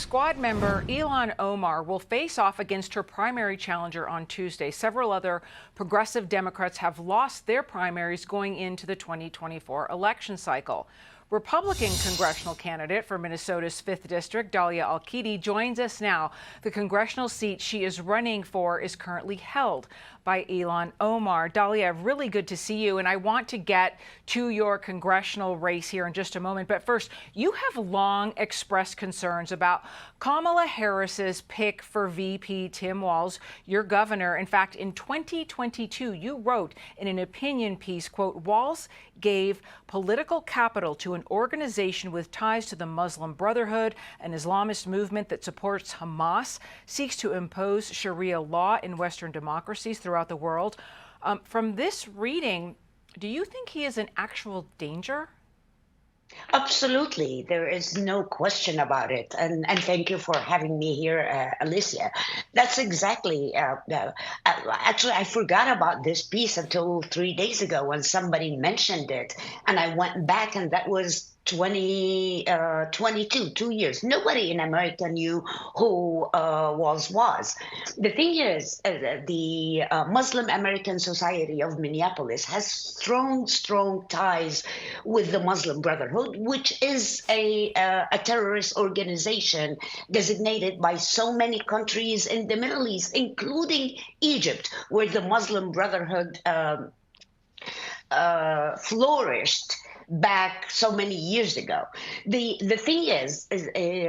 Squad member Ilhan Omar will face off against her primary challenger on Tuesday. Several other progressive Democrats have lost their primaries going into the 2024 election cycle. Republican congressional candidate for Minnesota's 5th District, Dahlia Al-Kidi, joins us now. The congressional seat she is running for is currently held by Ilhan Omar. Dahlia, really good to see you, and I want to get to your congressional race here in just a moment. But first, you have long expressed concerns about Kamala Harris's pick for VP Tim Walz, your governor. In fact, in 2022, you wrote in an opinion piece, quote, "Walz gave political capital to an organization with ties to the Muslim Brotherhood, an Islamist movement that supports Hamas, seeks to impose Sharia law in Western democracies throughout the world." From this reading, do you think he is in actual danger? Absolutely. There is no question about it. And thank you for having me here, Alicia. That's exactly, actually, I forgot about this piece until 3 days ago when somebody mentioned it. And I went back, and that was 2022, 2 years. Nobody in America knew who Walz was. The thing is, the Muslim American Society of Minneapolis has strong ties with the Muslim Brotherhood, which is a terrorist organization designated by so many countries in the Middle East, including Egypt, where the Muslim Brotherhood flourished back so many years ago. The thing is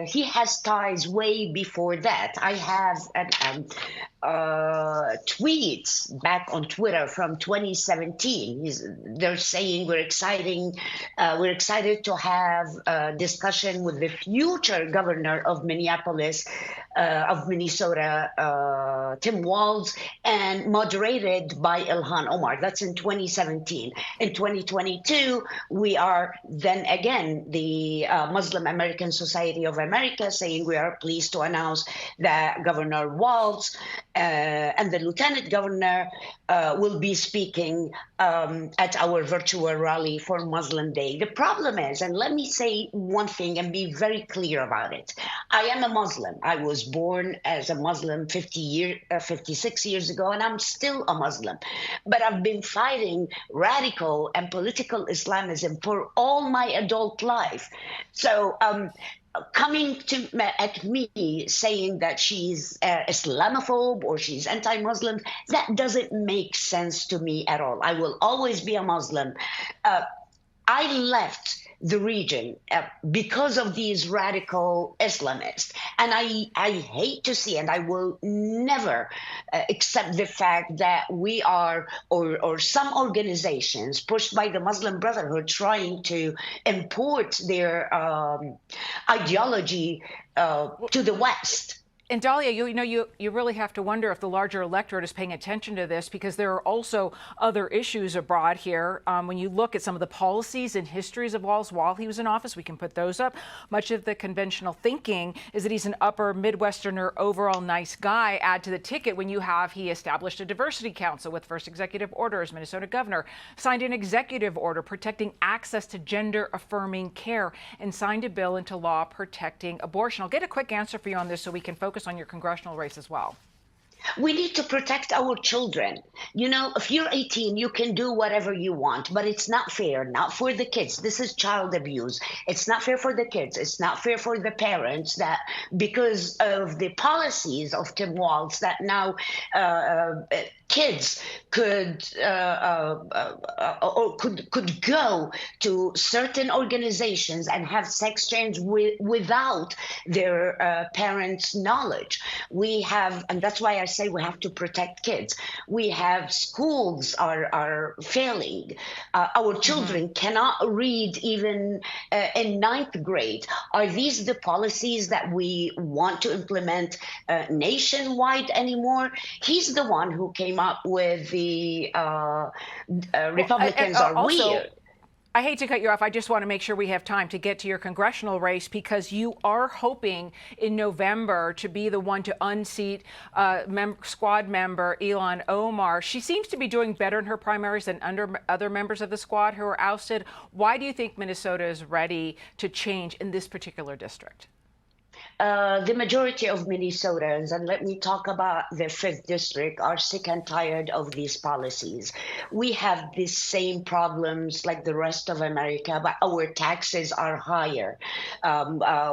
he has ties way before that. I have tweets back on Twitter from 2017. They're saying we're excited to have a discussion with the future governor of Minnesota, Tim Walz, and moderated by Ilhan Omar. That's in 2017. In 2022, we are then again the Muslim American Society of America saying we are pleased to announce that Governor Walz and the Lieutenant Governor will be speaking at our virtual rally for Muslim Day. The problem is, and let me say one thing and be very clear about it. I am a Muslim. I was born as a Muslim 56 years ago, and I'm still a Muslim. But I've been fighting radical and political Islamism for all my adult life. So coming at me saying that she's Islamophobe or she's anti-Muslim, that doesn't make sense to me at all. I will always be a Muslim. I left the region because of these radical Islamists. And I hate to see, and I will never accept the fact that we are, or some organizations pushed by the Muslim Brotherhood trying to import their ideology to the West. And Dahlia, you really have to wonder if the larger electorate is paying attention to this, because there are also other issues abroad here. When you look at some of the policies and histories of Walz while he was in office, we can put those up. Much of the conventional thinking is that he's an upper Midwesterner, overall nice guy. Add to the ticket when he established a diversity council with first executive order as Minnesota governor, signed an executive order protecting access to gender-affirming care, and signed a bill into law protecting abortion. I'll get a quick answer for you on this so we can focus on your congressional race as well. We need to protect our children. If you're 18, you can do whatever you want, but it's not fair, not for the kids. This is child abuse. It's not fair for the kids. It's not fair for the parents that because of the policies of Tim Walz that now kids could go to certain organizations and have sex change without their parents' knowledge. We have, and that's why I say we have to protect kids. We have schools are failing. Our children cannot read even in 9th grade. Are these the policies that we want to implement nationwide anymore? He's the one who came up with the Republicans are weird. I hate to cut you off. I just want to make sure we have time to get to your congressional race, because you are hoping in November to be the one to unseat squad member Ilhan Omar. She seems to be doing better in her primaries than other members of the squad who are ousted. Why do you think Minnesota is ready to change in this particular district? the majority of Minnesotans, and let me talk about the 5th District, are sick and tired of these policies. We have these same problems like the rest of America, but our taxes are higher.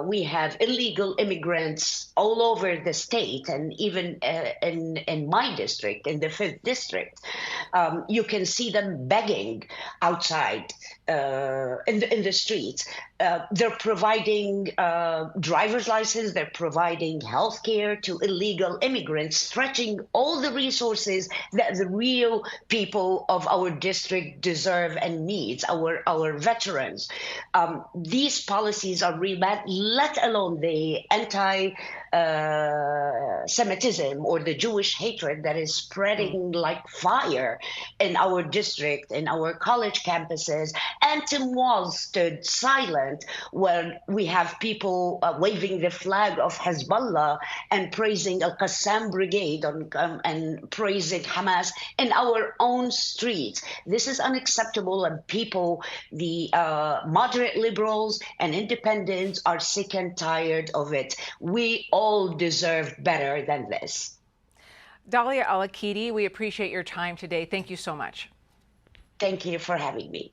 We have illegal immigrants all over the state, and even in my district, in the 5th District. You can see them begging outside in the streets. They're providing driver's license, they're providing health care to illegal immigrants, stretching all the resources that the real people of our district deserve and needs, our veterans. These policies are really bad, let alone the anti-Semitism or the Jewish hatred that is spreading like fire in our district, in our college campuses. And Tim Walz stood silent when we have people waving the flag of Hezbollah and praising Al-Qassam Brigade and praising Hamas in our own streets. This is unacceptable, and people, the moderate liberals and independents, are sick and tired of it. We all deserve better than this. Dalia Al-Akidi, we appreciate your time today. Thank you so much. Thank you for having me.